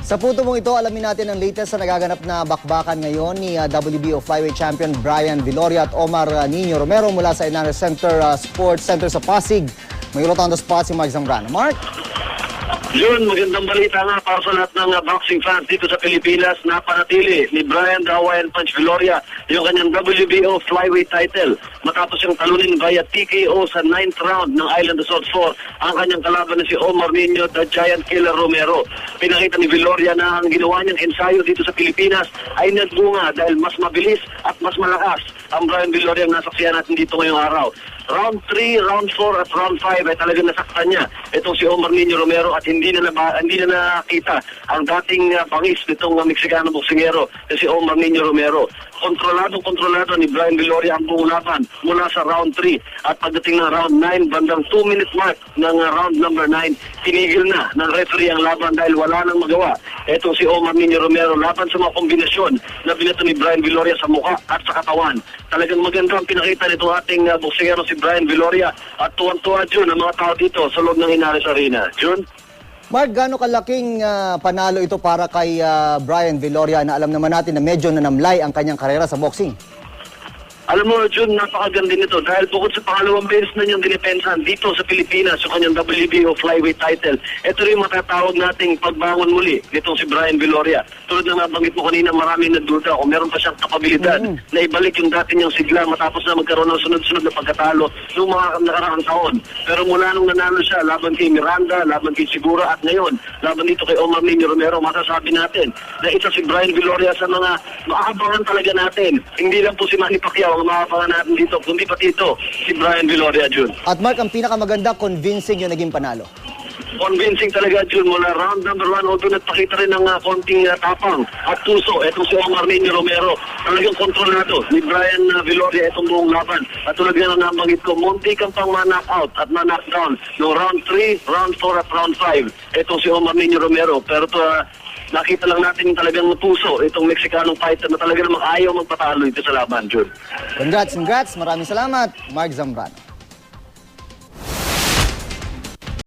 Sa punto mong ito, alamin natin ang latest sa nagaganap na bakbakan ngayon ni WBO Flyweight Champion Brian Viloria at Omar Nino Romero mula sa Inares Center Sports Center sa Pasig. May ulot on the spot si Mark Zambrano. Mark? Yun, magandang balita nga para sa lahat ng boxing fans dito sa Pilipinas. Napanatili ni Brian the Hawaiian Punch Viloria yung kanyang WBO Flyweight title matapos yung talunin via TKO sa 9th round ng Island Assault 4 ang kanyang kalaban na si Omar Nino the Giant Killer Romero. Pinakita ni Viloria na ang ginawa niyang ensayo dito sa Pilipinas ay nagbunga dahil mas mabilis at mas malakas ang Brian Viloria ang nasaksihan natin dito ngayong araw. Round 3, Round 4 at Round 5 ay talagang nasaktan niya itong si Omar Nino Romero at hindi na nakita ang dating bangis nitong Meksikano boksingero na si Omar Nino Romero. Kontrolado ni Brian Viloria ang buong laban mula sa Round 3 at pagdating ng Round 9, bandang 2-minute mark ng Round number 9, tinigil na ng referee ang laban dahil wala nang magawa. Itong si Omar Nino Romero laban sa mga kombinasyon na binato ni Brian Viloria sa mukha at sa katawan. Talagang maganda ang pinakita nitong ating boksingero si Brian Viloria at tuwan-tuwa Jun ang mga tao dito sa loob ng Inares Arena. Jun? Mark, gaano kalaking panalo ito para kay Brian Viloria na alam naman natin na medyo nanamlay ang kanyang karera sa boxing? Alam mo, Jun, napakaganda nito dahil bukod sa pangalawang beses na niyang dinipensahan dito sa Pilipinas sa kanyang WBO Flyweight title, ito rin matatawag nating pagbangon muli nitong si Brian Viloria. Tulad na nabanggit mo kanina, maraming nagduda kung meron pa siyang kapabilidad na ibalik yung dati niyang sigla matapos na magkaroon ng sunod-sunod na pagkatalo noong mga nakaraang taon. Pero mula nung nanalo siya laban kay Miranda, laban kay Sigura at ngayon, laban dito kay Omar Nino Romero, masasabi natin na isa si Brian Viloria sa mga maabangan talaga natin. Hindi lang po si Manny Pacquiao ang maabangan natin dito, kundi pati ito, si Brian Viloria, Jun. At Mark, ang pinakamaganda, convincing yung naging panalo. Convincing talaga, Jun, mula round number 1, although nagpakita rin ng konting tapang at tuso. Etong si Omar Nino Romero, talagang kontrolado ni Brian Viloria itong buong laban. At tulad nga na nabanggit ko, munti kang pang ma-knockout at ma-knockdown no round 3, round 4 at round 5. Etong si Omar Nino Romero. Pero nakita lang natin yung talagang puso itong Mexicanong fighter na talaga namang ayaw magpatalo ito sa laban, Jun. Congrats. Maraming salamat, Mark Zambrano.